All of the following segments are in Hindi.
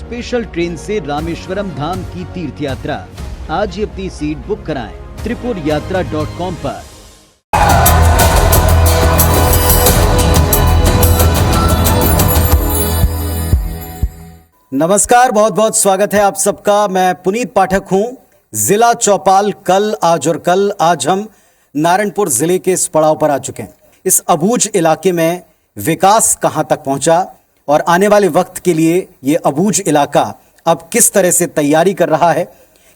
स्पेशल ट्रेन से रामेश्वरम धाम की तीर्थ यात्रा। आज ही अपनी सीट बुक कराएं tripurayatra.com पर। नमस्कार, बहुत बहुत स्वागत है आप सबका। मैं पुनीत पाठक हूं। जिला चौपाल कल, आज और कल। आज हम नारायणपुर जिले के इस पड़ाव पर आ चुके हैं। इस अबूझ इलाके में विकास कहां तक पहुंचा और आने वाले वक्त के लिए ये अबूझ इलाका अब किस तरह से तैयारी कर रहा है,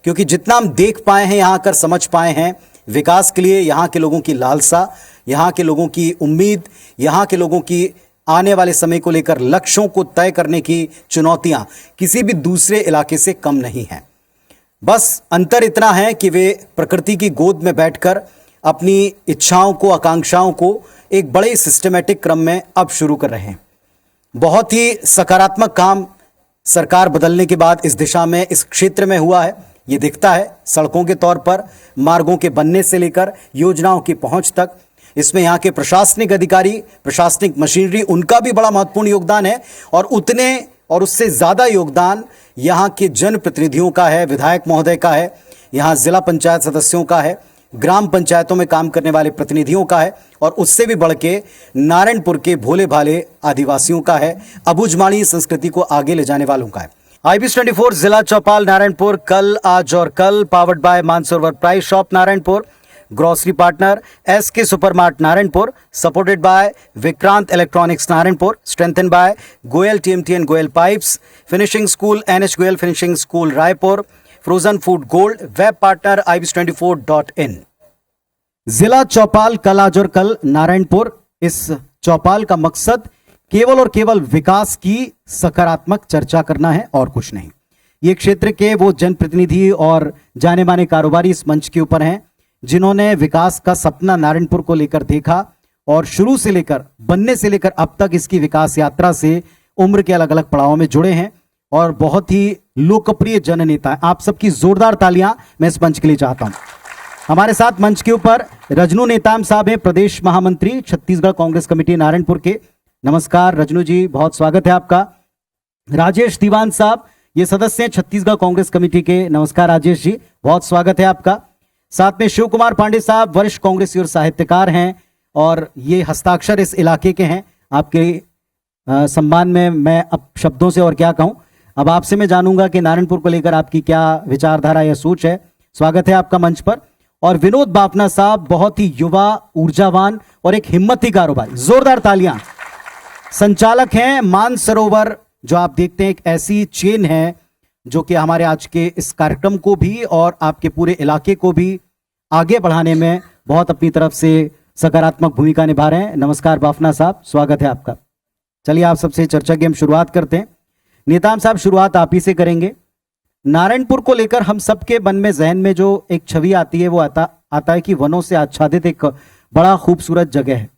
क्योंकि जितना हम देख पाए हैं, यहां आकर समझ पाए हैं, विकास के लिए यहां के लोगों की लालसा, यहां के लोगों की उम्मीद, यहां के लोगों की आने वाले समय को लेकर लक्ष्यों को तय करने की चुनौतियां किसी भी दूसरे इलाके से कम नहीं हैं। बस अंतर इतना है कि वे प्रकृति की गोद में बैठकर अपनी इच्छाओं को, आकांक्षाओं को एक बड़े सिस्टमैटिक क्रम में अब शुरू कर रहे हैं। बहुत ही सकारात्मक काम सरकार बदलने के बाद इस दिशा में, इस क्षेत्र में हुआ है। ये दिखता है सड़कों के तौर पर, मार्गों के बनने से लेकर योजनाओं की पहुंच तक। इसमें यहाँ के प्रशासनिक अधिकारी, प्रशासनिक मशीनरी, उनका भी बड़ा महत्वपूर्ण योगदान है और उतने और उससे ज़्यादा योगदान यहाँ के जनप्रतिनिधियों का है, विधायक महोदय का है, यहाँ जिला पंचायत सदस्यों का है, ग्राम पंचायतों में काम करने वाले प्रतिनिधियों का है और उससे भी बढ़ के नारायणपुर के भोले भाले आदिवासियों का है, अबूझमाड़ी संस्कृति को आगे ले जाने वालों का है। IBS 24 जिला चौपाल नारायणपुर कल, आज और कल, powered by Mansarovar price shop Narayanpur, grocery partner SK supermart Narayanpur, supported by Vikrant electronics Narayanpur, strengthen by Goyal TMT and Goyal pipes, finishing school NH Goyal finishing school Raipur, frozen food gold, web partner ibis24.in। जिला चौपाल कल, आज और कल नारायणपुर। इस चौपाल का मकसद केवल और केवल विकास की सकारात्मक चर्चा करना है और कुछ नहीं। ये क्षेत्र के वो जनप्रतिनिधि और जाने माने कारोबारी इस मंच के ऊपर हैं जिन्होंने विकास का सपना नारायणपुर को लेकर देखा और शुरू से लेकर, बनने से लेकर अब तक इसकी विकास यात्रा से उम्र के अलग अलग पड़ावों में जुड़े हैं और बहुत ही लोकप्रिय जननेता है। आप सबकी जोरदार तालियां मैं इस मंच के लिए चाहता हूं। हमारे साथ मंच के ऊपर रजनू नेताम साहब हैं, प्रदेश महामंत्री छत्तीसगढ़ कांग्रेस कमेटी नारायणपुर के। नमस्कार रजनू जी, बहुत स्वागत है आपका। राजेश दीवान साहब, ये सदस्य हैं छत्तीसगढ़ कांग्रेस कमेटी के। नमस्कार राजेश जी, बहुत स्वागत है आपका। साथ में शिव कुमार पांडे साहब, वरिष्ठ कांग्रेसी और साहित्यकार हैं और ये हस्ताक्षर इस इलाके के हैं। आपके सम्मान में मैं अब शब्दों से और क्या कहूं। अब आपसे मैं जानूंगा कि नारायणपुर को लेकर आपकी क्या विचारधारा या सोच है। स्वागत है आपका मंच पर। और विनोद बाफना साहब, बहुत ही युवा, ऊर्जावान और एक हिम्मती कारोबारी, जोरदार तालियां। संचालक हैं मानसरोवर, जो आप देखते हैं एक ऐसी चेन है जो कि हमारे आज के इस कार्यक्रम को भी और आपके पूरे इलाके को भी आगे बढ़ाने में बहुत अपनी तरफ से सकारात्मक भूमिका निभा रहे हैं। नमस्कार बाफना साहब, स्वागत है आपका। चलिए आप सबसे चर्चा की हम शुरुआत करते हैं। नेताम साहब, शुरुआत आप ही से करेंगे। नारायणपुर को लेकर हम सबके मन में, जहन में जो एक छवि आती है वो आता है कि वनों से आच्छादित एक बड़ा खूबसूरत जगह है,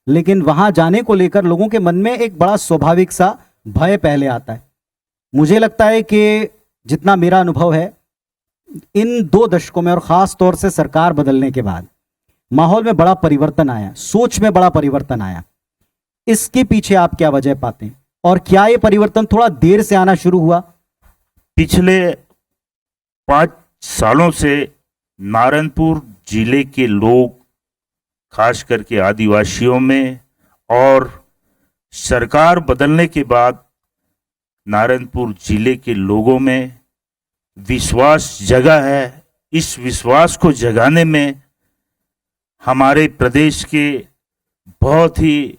लेकिन वहां जाने को लेकर लोगों के मन में एक बड़ा स्वाभाविक सा भय पहले आता है। मुझे लगता है कि जितना मेरा अनुभव है, इन 2 दशकों में और खास तौर से सरकार बदलने के बाद माहौल में बड़ा परिवर्तन आया, सोच में बड़ा परिवर्तन आया। इसके पीछे आप क्या वजह पाते हैं और क्या ये परिवर्तन थोड़ा देर से आना शुरू हुआ? पिछले 5 सालों से नारायणपुर जिले के लोग, खास करके आदिवासियों में, और सरकार बदलने के बाद नारायणपुर जिले के लोगों में विश्वास जगा है। इस विश्वास को जगाने में हमारे प्रदेश के बहुत ही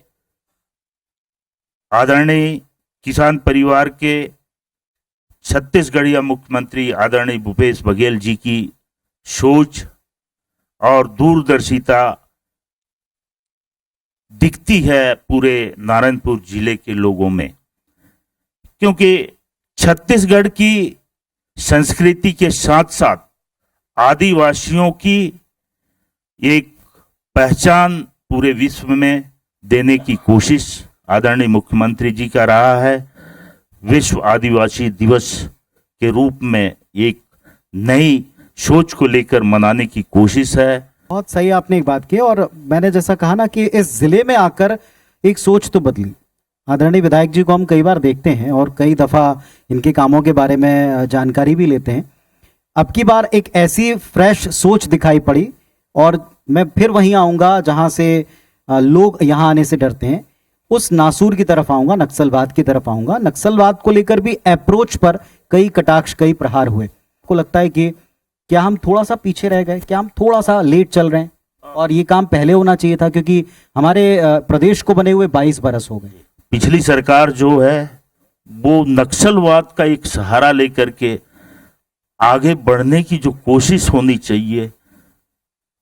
आदरणीय किसान परिवार के छत्तीसगढ़िया मुख्यमंत्री आदरणीय भूपेश बघेल जी की सोच और दूरदर्शिता दिखती है पूरे नारायणपुर जिले के लोगों में, क्योंकि छत्तीसगढ़ की संस्कृति के साथ साथ आदिवासियों की एक पहचान पूरे विश्व में देने की कोशिश आदरणीय मुख्यमंत्री जी का रहा है। विश्व आदिवासी दिवस के रूप में एक नई सोच को लेकर मनाने की कोशिश है। बहुत सही आपने एक बात की और मैंने जैसा कहा ना कि इस जिले में आकर एक सोच तो बदली। आदरणीय विधायक जी को हम कई बार देखते हैं और कई दफ़ा इनके कामों के बारे में जानकारी भी लेते हैं। अब की बार एक ऐसी फ्रेश सोच दिखाई पड़ी और मैं फिर वहीं आऊँगा जहाँ से लोग यहाँ आने से डरते हैं, उस नासूर की तरफ आऊँगा, नक्सलवाद की तरफ आऊँगा। नक्सलवाद को लेकर भी अप्रोच पर कई कटाक्ष, कई प्रहार हुए। आपको लगता है कि क्या हम थोड़ा सा पीछे रह गए, क्या हम थोड़ा सा लेट चल रहे हैं और ये काम पहले होना चाहिए था, क्योंकि हमारे प्रदेश को बने हुए 22 बरस हो गए। पिछली सरकार जो है वो नक्सलवाद का एक सहारा लेकर के आगे बढ़ने की जो कोशिश होनी चाहिए,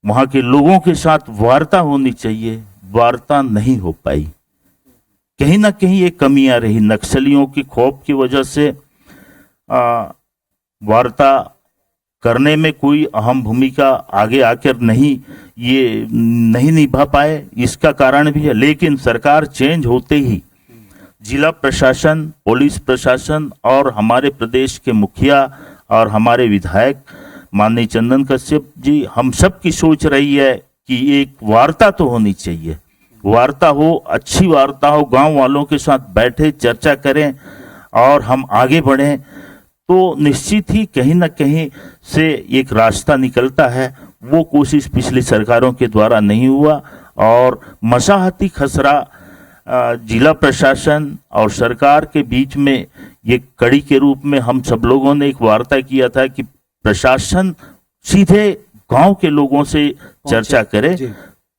वहां के लोगों के साथ वार्ता होनी चाहिए, वार्ता नहीं हो पाई। कहीं ना कहीं ये कमियां रही, नक्सलियों की खौफ की वजह से वार्ता करने में कोई अहम भूमिका आगे आकर नहीं निभा पाए, इसका कारण भी है। लेकिन सरकार चेंज होते ही जिला प्रशासन, पुलिस प्रशासन और हमारे प्रदेश के मुखिया और हमारे विधायक माननीय चंदन कश्यप जी, हम सब की सोच रही है कि एक वार्ता तो होनी चाहिए, वार्ता हो, अच्छी वार्ता हो, गांव वालों के साथ बैठे चर्चा करें और हम आगे बढ़ें, तो निश्चित ही कहीं ना कहीं से एक रास्ता निकलता है। वो कोशिश पिछली सरकारों के द्वारा नहीं हुआ और मसाहती खसरा जिला प्रशासन और सरकार के बीच में ये कड़ी के रूप में हम सब लोगों ने एक वार्ता किया था कि प्रशासन सीधे गांव के लोगों से चर्चा करे,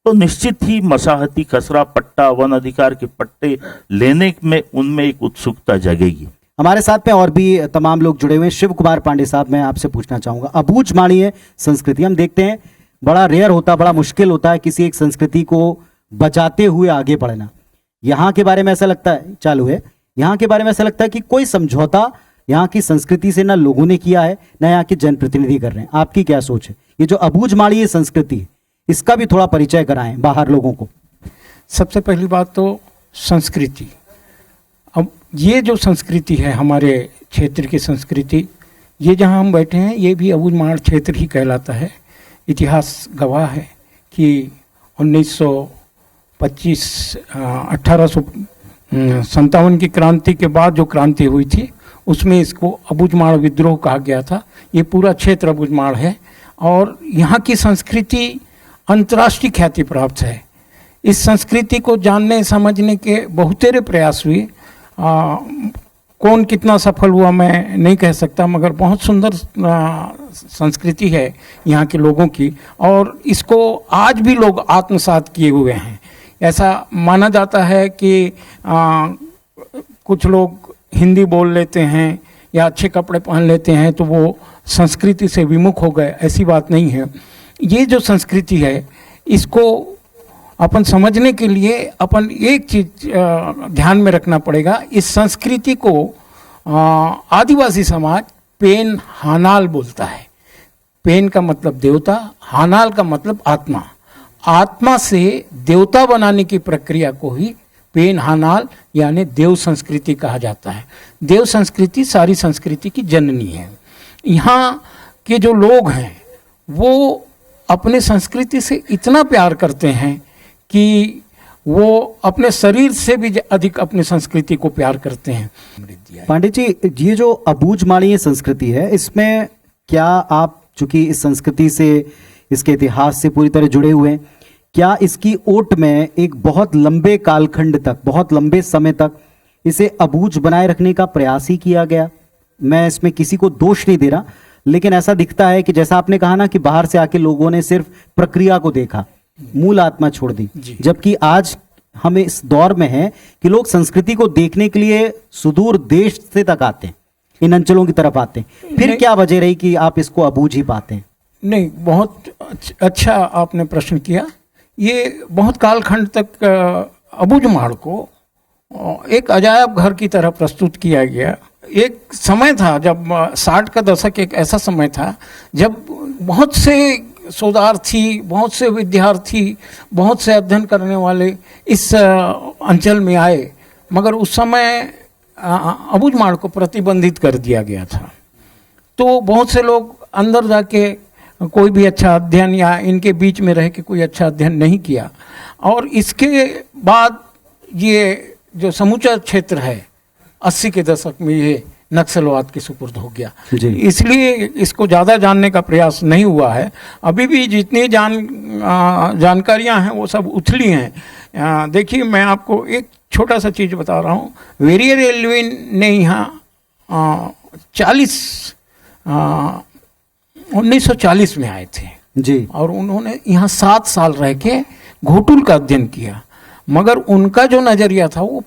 तो निश्चित ही मसाहती खसरा पट्टा, वन अधिकार के पट्टे लेने में उनमें एक उत्सुकता जगेगी। हमारे साथ में और भी तमाम लोग जुड़े हुए हैं। शिव कुमार पांडे साहब, मैं आपसे पूछना चाहूंगा, अबूझ माणिये संस्कृति हम देखते हैं बड़ा रेयर होता, बड़ा मुश्किल होता है किसी एक संस्कृति को बचाते हुए आगे बढ़ना। यहाँ के बारे में ऐसा लगता है, चालू है, यहाँ के बारे में ऐसा लगता है कि कोई समझौता यहाँ की संस्कृति से ना लोगों ने किया है, ना यहाँ के जनप्रतिनिधि कर रहे हैं। आपकी क्या सोच है? ये जो अबूझ माणिये संस्कृति है, इसका भी थोड़ा परिचय कराएं बाहर लोगों को। सबसे पहली बात तो संस्कृति, अब ये जो संस्कृति है हमारे क्षेत्र की संस्कृति, ये जहाँ हम बैठे हैं ये भी अबूझ माण क्षेत्र ही कहलाता है। इतिहास गवाह है कि 1857 की क्रांति के बाद जो क्रांति हुई थी उसमें इसको अबूझ माण विद्रोह कहा गया था। ये पूरा क्षेत्र अबूझ माण है और यहाँ की संस्कृति अंतर्राष्ट्रीय ख्याति प्राप्त है। इस संस्कृति को जानने समझने के बहुतेरे प्रयास हुए। कौन कितना सफल हुआ मैं नहीं कह सकता, मगर बहुत सुंदर संस्कृति है यहाँ के लोगों की और इसको आज भी लोग आत्मसात किए हुए हैं। ऐसा माना जाता है कि कुछ लोग हिंदी बोल लेते हैं या अच्छे कपड़े पहन लेते हैं तो वो संस्कृति से विमुख हो गए, ऐसी बात नहीं है। ये जो संस्कृति है इसको अपन समझने के लिए अपन एक चीज ध्यान में रखना पड़ेगा। इस संस्कृति को आदिवासी समाज पेन हानाल बोलता है। पेन का मतलब देवता, हानाल का मतलब आत्मा। आत्मा से देवता बनाने की प्रक्रिया को ही पेन हानाल यानी देव संस्कृति कहा जाता है। देव संस्कृति सारी संस्कृति की जननी है। यहाँ के जो लोग हैं वो अपने संस्कृति से इतना प्यार करते हैं कि वो अपने शरीर से भी अधिक अपनी संस्कृति को प्यार करते हैं। पांडे जी, ये जो अबूझ माणिये संस्कृति है, इसमें क्या आप चूंकि इस संस्कृति से, इसके इतिहास से पूरी तरह जुड़े हुए हैं, क्या इसकी ओट में एक बहुत लंबे कालखंड तक, बहुत लंबे समय तक इसे अबूझ बनाए रखने का प्रयास ही किया गया? मैं इसमें किसी को दोष नहीं दे रहा, लेकिन ऐसा दिखता है कि जैसा आपने कहा ना कि बाहर से आके लोगों ने सिर्फ प्रक्रिया को देखा, मूल आत्मा छोड़ दी, जबकि आज हम इस दौर में हैं कि लोग संस्कृति को देखने के लिए सुदूर देश से तक आते हैं, इन अंचलों की तरफ आते हैं। फिर क्या वजह रही कि आप इसको अबूझ ही पाते हैं? नहीं, बहुत अच्छा आपने प्रश्न किया। ये बहुत कालखंड तक अबूझ माण को एक अजायब घर की तरह प्रस्तुत किया गया। एक समय था जब 60 का दशक एक ऐसा समय था जब बहुत से शोधार्थी, बहुत से विद्यार्थी, बहुत से अध्ययन करने वाले इस अंचल में आए, मगर उस समय अबूझ माण को प्रतिबंधित कर दिया गया था। तो बहुत से लोग अंदर जाके कोई भी अच्छा अध्ययन या इनके बीच में रह के कोई अच्छा अध्ययन नहीं किया और इसके बाद ये जो समूचा क्षेत्र है 80 के दशक में ये नक्सलवाद के सुपुर्द हो गया। जी। इसलिए इसको ज़्यादा जानने का प्रयास नहीं हुआ है। अभी भी जितनी जानकारियां हैं वो सब उथली हैं। देखिए, मैं आपको एक छोटा सा चीज़ बता रहा हूँ। वेरियर एल्विन ने यहाँ 1940 में आए थे जी। और उन्होंने यहाँ 7 साल रह के घोटुल का अध्ययन किया, मगर उनका जो नज़रिया था वो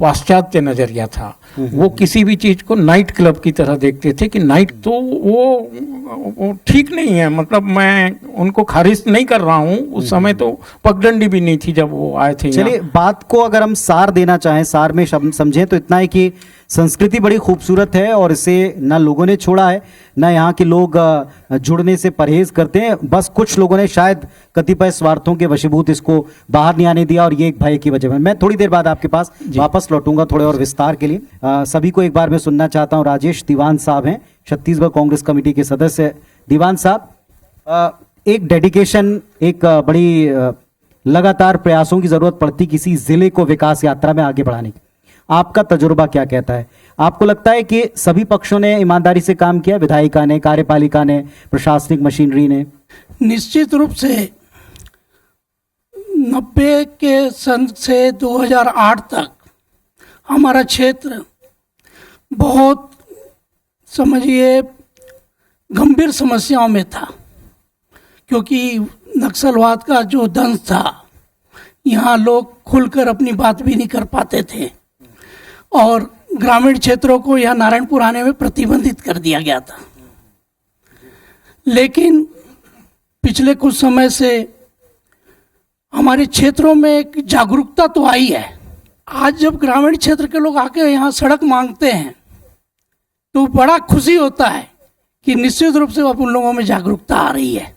पाश्चात्य नज़रिया था। वो किसी भी चीज़ को नाइट क्लब की तरह देखते थे कि नाइट तो वो ठीक नहीं है। मतलब मैं उनको खारिज नहीं कर रहा हूँ, उस समय तो पगडंडी भी नहीं थी जब वो आए थे। चलिए, बात को अगर हम सार देना चाहें, सार में समझें तो इतना है कि संस्कृति बड़ी खूबसूरत है और इसे ना लोगों ने छोड़ा है, ना यहाँ के लोग जुड़ने से परहेज करते हैं। बस कुछ लोगों ने शायद कतिपय स्वार्थों के वशीभूत इसको बाहर नहीं आने दिया और ये एक भय की वजह है। मैं थोड़ी देर बाद आपके पास वापस लौटूंगा थोड़े और विस्तार के लिए। सभी को एक बार मैं सुनना चाहता हूँ। राजेश दीवान साहब हैं, छत्तीसगढ़ कांग्रेस कमेटी के सदस्य। दीवान साहब, एक डेडिकेशन, एक बड़ी लगातार प्रयासों की जरूरत पड़ती किसी जिले को विकास यात्रा में आगे बढ़ाने की। आपका तजुर्बा क्या कहता है? आपको लगता है कि सभी पक्षों ने ईमानदारी से काम किया, विधायिका ने, कार्यपालिका ने, प्रशासनिक मशीनरी ने? निश्चित रूप से 90 के सन से 2008 तक हमारा क्षेत्र बहुत, समझिए, गंभीर समस्याओं में था, क्योंकि नक्सलवाद का जो दंश था, यहाँ लोग खुलकर अपनी बात भी नहीं कर पाते थे और ग्रामीण क्षेत्रों को यहाँ नारायणपुर आने में प्रतिबंधित कर दिया गया था। लेकिन पिछले कुछ समय से हमारे क्षेत्रों में एक जागरूकता तो आई है। आज जब ग्रामीण क्षेत्र के लोग आके यहाँ सड़क मांगते हैं तो बड़ा खुशी होता है कि निश्चित रूप से अब उन लोगों में जागरूकता आ रही है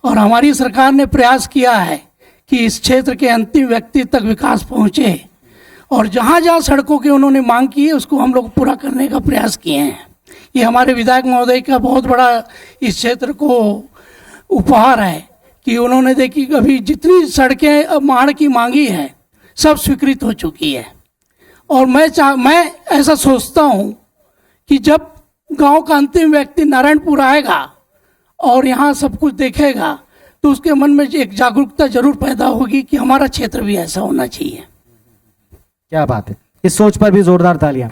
और हमारी सरकार ने प्रयास किया है कि इस क्षेत्र के अंतिम व्यक्ति तक विकास पहुँचे और जहाँ जहाँ सड़कों की उन्होंने मांग की है उसको हम लोग पूरा करने का प्रयास किए हैं। ये हमारे विधायक महोदय का बहुत बड़ा इस क्षेत्र को उपहार है कि उन्होंने देखी कभी जितनी सड़कें माड़ की मांगी है सब स्वीकृत हो चुकी है। और मैं ऐसा सोचता हूँ कि जब गांव का अंतिम व्यक्ति नारायणपुर आएगा और यहाँ सब कुछ देखेगा तो उसके मन में एक जागरूकता जरूर पैदा होगी कि हमारा क्षेत्र भी ऐसा होना चाहिए। क्या बात है, इस सोच पर भी जोरदार तालियां।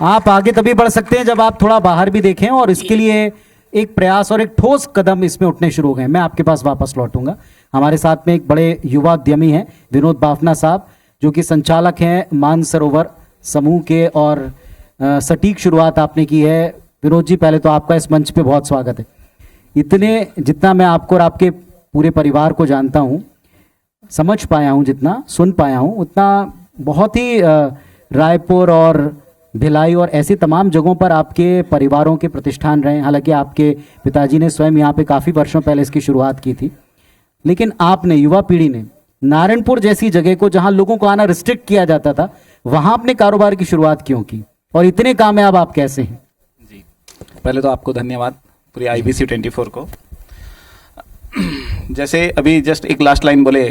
आप आगे तभी बढ़ सकते हैं जब आप थोड़ा बाहर भी देखें और इसके लिए एक प्रयास और एक ठोस कदम इसमें उठने शुरू हो गए। मैं आपके पास वापस लौटूंगा। हमारे साथ में एक बड़े युवा उद्यमी हैं विनोद बाफना साहब, जो कि संचालक हैं मानसरोवर समूह के और सटीक शुरुआत आपने की है। विनोद जी, पहले तो आपका इस मंच पे बहुत स्वागत है। जितना मैं आपको और आपके पूरे परिवार को जानता हूँ, समझ पाया हूँ, जितना सुन पाया हूँ, उतना बहुत ही रायपुर और भिलाई और ऐसी तमाम जगहों पर आपके परिवारों के प्रतिष्ठान रहे। हालांकि आपके पिताजी ने स्वयं यहाँ पे काफ़ी वर्षों पहले इसकी शुरुआत की थी, लेकिन आपने, युवा पीढ़ी ने, नारायणपुर जैसी जगह को जहाँ लोगों को आना रिस्ट्रिक्ट किया जाता था, वहाँ अपने कारोबार की शुरुआत क्यों की और इतने कामयाब आप कैसे हैं? जी, पहले तो आपको धन्यवाद, पूरी IBC 24 को। जैसे अभी जस्ट एक लास्ट लाइन बोले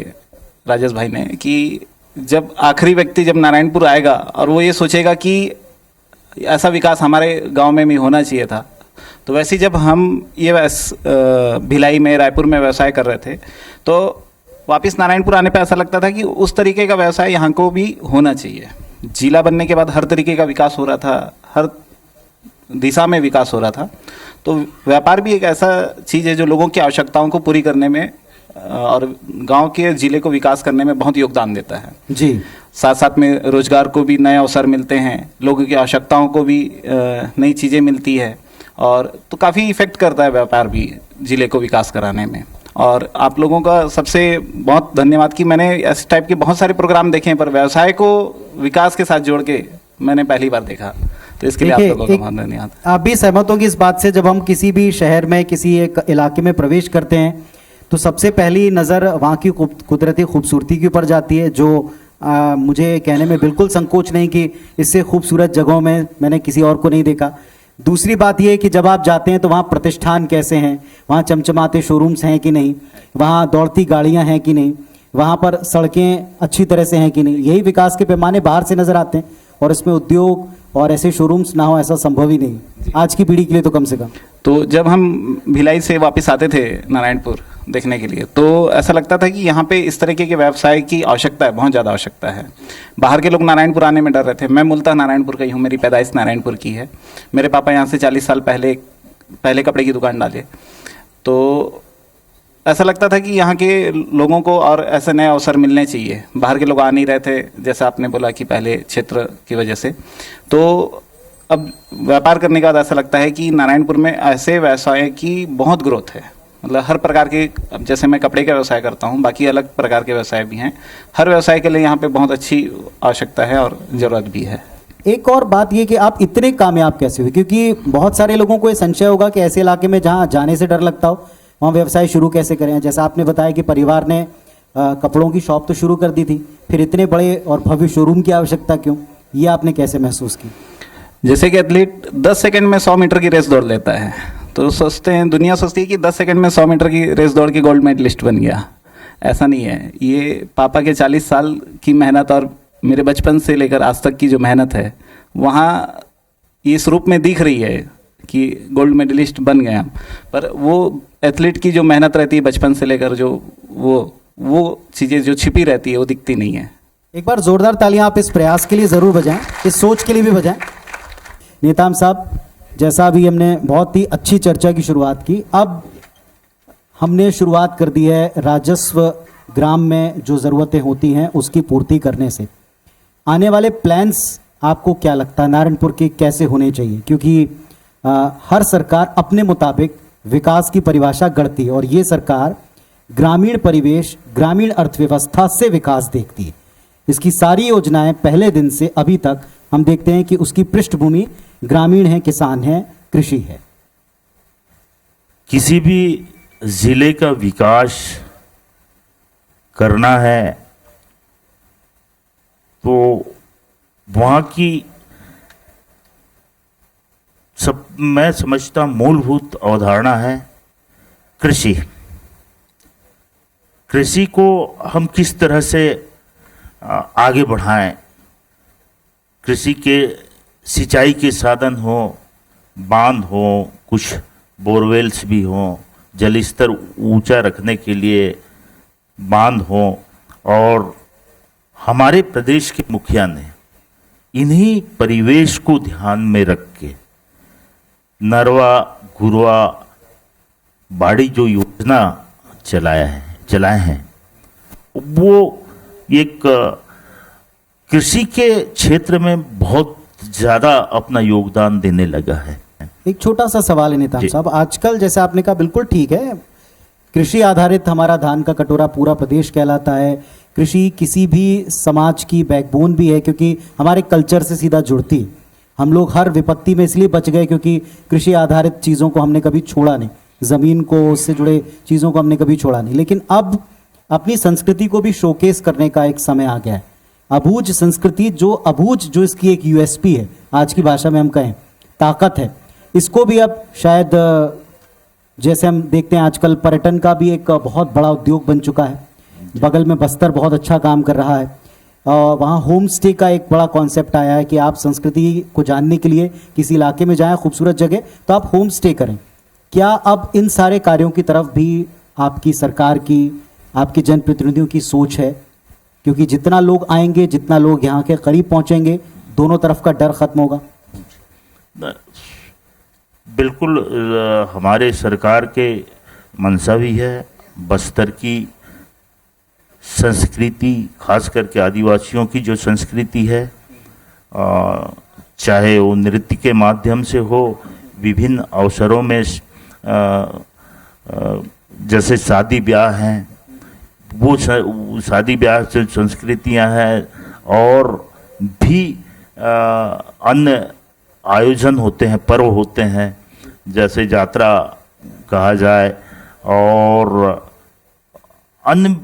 राजेश भाई ने कि जब आखिरी व्यक्ति जब नारायणपुर आएगा और वो ये सोचेगा कि ऐसा विकास हमारे गांव में भी होना चाहिए था, तो वैसे जब हम ये भिलाई में, रायपुर में व्यवसाय कर रहे थे तो वापस नारायणपुर आने पे ऐसा लगता था कि उस तरीके का व्यवसाय यहाँ को भी होना चाहिए। जिला बनने के बाद हर तरीके का विकास हो रहा था, हर दिशा में विकास हो रहा था। तो व्यापार भी एक ऐसा चीज़ है जो लोगों की आवश्यकताओं को पूरी करने में और गांव के जिले को विकास करने में बहुत योगदान देता है जी। साथ साथ में रोजगार को भी नए अवसर मिलते हैं, लोगों की आवश्यकताओं को भी नई चीज़ें मिलती है और तो काफ़ी इफेक्ट करता है व्यापार भी जिले को विकास कराने में। और आप लोगों का सबसे बहुत धन्यवाद कि मैंने इस टाइप के बहुत सारे प्रोग्राम देखे हैं, पर व्यवसाय को विकास के साथ जोड़ के मैंने पहली बार देखा, तो इसके लिए आप लोगों का बहुत धन्यवाद। आप भी सहमत होंगे इस बात से, जब हम किसी भी शहर में, किसी एक इलाके में प्रवेश करते हैं तो सबसे पहली नज़र वहाँ की कुदरती खूबसूरती के ऊपर जाती है, जो मुझे कहने में बिल्कुल संकोच नहीं कि इससे खूबसूरत जगहों में मैंने किसी और को नहीं देखा। दूसरी बात यह है कि जब आप जाते हैं तो वहाँ प्रतिष्ठान कैसे हैं, वहाँ चमचमाते शोरूम्स हैं कि नहीं, वहाँ दौड़ती गाड़ियाँ हैं कि नहीं, वहाँ पर सड़कें अच्छी तरह से हैं कि नहीं, यही विकास के पैमाने बाहर से नजर आते हैं। और इसमें उद्योग और ऐसे शोरूम्स ना हो ऐसा संभव ही नहीं आज की पीढ़ी के लिए तो कम से कम। तो जब हम भिलाई से वापस आते थे नारायणपुर देखने के लिए, तो ऐसा लगता था कि यहाँ पे इस तरीके के व्यवसाय की आवश्यकता है, बहुत ज़्यादा आवश्यकता है। बाहर के लोग नारायणपुर आने में डर रहे थे। मैं मूलतः नारायणपुर का ही हूँ, मेरी पैदाइश नारायणपुर की है। मेरे पापा यहाँ से 40 साल पहले कपड़े की दुकान डाले। तो ऐसा लगता था कि यहाँ के लोगों को और ऐसे नए अवसर मिलने चाहिए। बाहर के लोग आ नहीं रहे थे, जैसा आपने बोला कि पहले क्षेत्र की वजह से। तो अब व्यापार करने के बाद ऐसा लगता है कि नारायणपुर में ऐसे व्यवसाय की बहुत ग्रोथ है। मतलब हर प्रकार के, अब जैसे मैं कपड़े का व्यवसाय करता हूँ, बाकी अलग प्रकार के व्यवसाय भी हैं। हर व्यवसाय के लिए यहाँ पे बहुत अच्छी आवश्यकता है और ज़रूरत भी है। एक और बात ये कि आप इतने कामयाब कैसे हुए, क्योंकि बहुत सारे लोगों को ये संशय होगा कि ऐसे इलाके में जहाँ जाने से डर लगता हो वहाँ व्यवसाय शुरू कैसे करें। जैसा आपने बताया कि परिवार ने कपड़ों की शॉप तो शुरू कर दी थी, फिर इतने बड़े और भव्य शोरूम की आवश्यकता क्यों, ये आपने कैसे महसूस की? जैसे कि एथलीट 10 सेकंड में 100 मीटर की रेस दौड़ लेता है, तो सोचते हैं, दुनिया सोचती है कि 10 सेकंड में 100 मीटर की रेस दौड़ के गोल्ड मेडलिस्ट बन गया। ऐसा नहीं है। ये पापा के 40 साल की मेहनत और मेरे बचपन से लेकर आज तक की जो मेहनत है, वहाँ इस रूप में दिख रही है कि गोल्ड मेडलिस्ट बन गए हम। पर वो एथलीट की जो मेहनत रहती है बचपन से लेकर, जो वो चीज़ें जो छिपी रहती है वो दिखती नहीं है। एक बार जोरदार तालियां आप इस प्रयास के लिए ज़रूर बजाएं, इस सोच के लिए भी बजाएं। नेताम साहब, जैसा अभी हमने बहुत ही अच्छी चर्चा की शुरुआत की, अब हमने शुरुआत कर दी है राजस्व ग्राम में जो ज़रूरतें होती हैं उसकी पूर्ति करने से। आने वाले प्लान्स आपको क्या लगता है नारायणपुर के कैसे होने चाहिए? क्योंकि हर सरकार अपने मुताबिक विकास की परिभाषा गढ़ती है और ये सरकार ग्रामीण परिवेश, ग्रामीण अर्थव्यवस्था से विकास देखती है। इसकी सारी योजनाएं पहले दिन से अभी तक हम देखते हैं कि उसकी पृष्ठभूमि ग्रामीण है, किसान है, कृषि है। किसी भी जिले का विकास करना है तो वहाँ की मैं समझता मूलभूत अवधारणा है कृषि। कृषि को हम किस तरह से आगे बढ़ाएं, कृषि के सिंचाई के साधन हो, बांध हो, कुछ बोरवेल्स भी हों, जल स्तर ऊंचा रखने के लिए बांध हो। और हमारे प्रदेश के मुखिया ने इन्हीं परिवेश को ध्यान में रख के नरवा गुरवा बाड़ी जो योजना चलाए हैं वो एक कृषि के क्षेत्र में बहुत ज़्यादा अपना योगदान देने लगा है। एक छोटा सा सवाल है नेताम साहब, आजकल जैसे आपने कहा बिल्कुल ठीक है, कृषि आधारित हमारा धान का कटोरा पूरा प्रदेश कहलाता है। कृषि किसी भी समाज की बैकबोन भी है क्योंकि हमारे कल्चर से सीधा जुड़ती है। हम लोग हर विपत्ति में इसलिए बच गए क्योंकि कृषि आधारित चीज़ों को हमने कभी छोड़ा नहीं, ज़मीन को, उससे जुड़े चीज़ों को हमने कभी छोड़ा नहीं। लेकिन अब अपनी संस्कृति को भी शोकेस करने का एक समय आ गया है। अबूझ संस्कृति, जो इसकी एक यूएसपी है, आज की भाषा में हम कहें ताकत है, इसको भी अब शायद जैसे हम देखते हैं आजकल पर्यटन का भी एक बहुत बड़ा उद्योग बन चुका है। बगल में बस्तर बहुत अच्छा काम कर रहा है, वहाँ होम स्टे का एक बड़ा कॉन्सेप्ट आया है कि आप संस्कृति को जानने के लिए किसी इलाके में जाएं, खूबसूरत जगह, तो आप होम स्टे करें। क्या अब इन सारे कार्यों की तरफ भी आपकी सरकार की, आपके जनप्रतिनिधियों की सोच है? क्योंकि जितना लोग आएंगे, जितना लोग यहाँ के करीब पहुँचेंगे, दोनों तरफ का डर खत्म होगा। बिल्कुल, हमारे सरकार के मंशा भी है। बस्तर की संस्कृति, खास करके आदिवासियों की जो संस्कृति है, चाहे वो नृत्य के माध्यम से हो, विभिन्न अवसरों में जैसे शादी ब्याह हैं, वो शादी ब्याह से संस्कृतियां हैं, और भी अन्य आयोजन होते हैं, पर्व होते हैं, जैसे यात्रा कहा जाए, और अन्य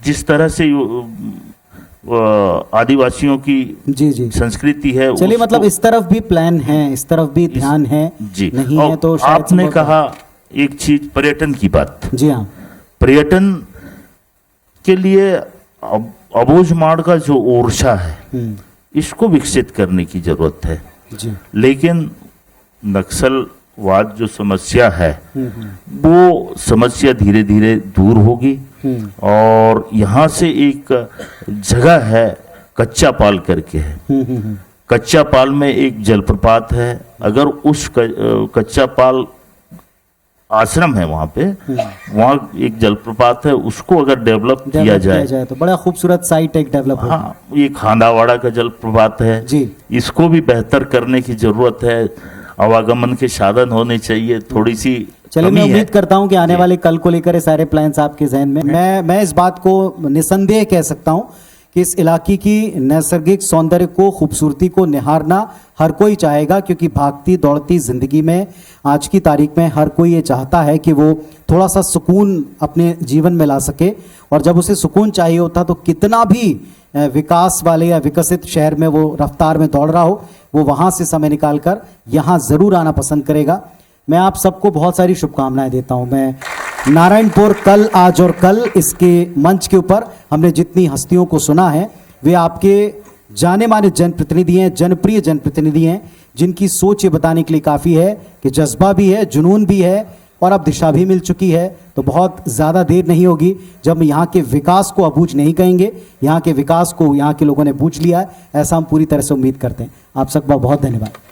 जिस तरह से आदिवासियों की जी संस्कृति है। चलिए, मतलब इस तरफ भी प्लान है, इस तरफ भी ध्यान है जी, नहीं है तो शायद आपने कहा एक चीज पर्यटन की बात। जी हाँ, पर्यटन के लिए अबूझमाड़ का जो ओरछा है इसको विकसित करने की जरूरत है। जी। लेकिन नक्सलवाद जो समस्या है वो समस्या धीरे धीरे दूर होगी। और यहाँ से एक जगह है कच्चा पाल करके है, कच्चा पाल में एक जलप्रपात है। अगर उस कच्चा पाल आश्रम है वहाँ पे, वहाँ एक जलप्रपात है, उसको अगर डेवलप किया जाए तो बड़ा खूबसूरत साइट एक डेवलप हो। हाँ, ये खांदावाड़ा का जलप्रपात है जी। इसको भी बेहतर करने की जरूरत है। आवागमन के साधन होने चाहिए, थोड़ी सी चलिए, मैं कमी है। उम्मीद करता हूं कि आने वाले कल को लेकर ये सारे प्लान्स आपके जहन में। मैं इस बात को निसंदेह कह सकता हूं कि इस इलाके की नैसर्गिक सौंदर्य को, खूबसूरती को निहारना हर कोई चाहेगा, क्योंकि भागती दौड़ती जिंदगी में आज की तारीख में हर कोई ये चाहता है कि वो थोड़ा सा सुकून अपने जीवन में ला सके। और जब उसे सुकून चाहिए होता तो कितना भी विकास वाले या विकसित शहर में वो रफ्तार में दौड़ रहा हो, वो वहाँ से समय निकाल कर यहाँ ज़रूर आना पसंद करेगा। मैं आप सबको बहुत सारी शुभकामनाएं देता हूँ। मैं नारायणपुर कल, आज और कल, इसके मंच के ऊपर हमने जितनी हस्तियों को सुना है वे आपके जाने माने जनप्रतिनिधि हैं, जनप्रिय जनप्रतिनिधि हैं, जिनकी सोच ये बताने के लिए काफ़ी है कि जज्बा भी है, जुनून भी है और अब दिशा भी मिल चुकी है। तो बहुत ज़्यादा देर नहीं होगी जब यहाँ के विकास को अबूझ नहीं कहेंगे, यहाँ के विकास को यहाँ के लोगों ने बूझ लिया है, ऐसा हम पूरी तरह से उम्मीद करते हैं। आप सबका बहुत धन्यवाद।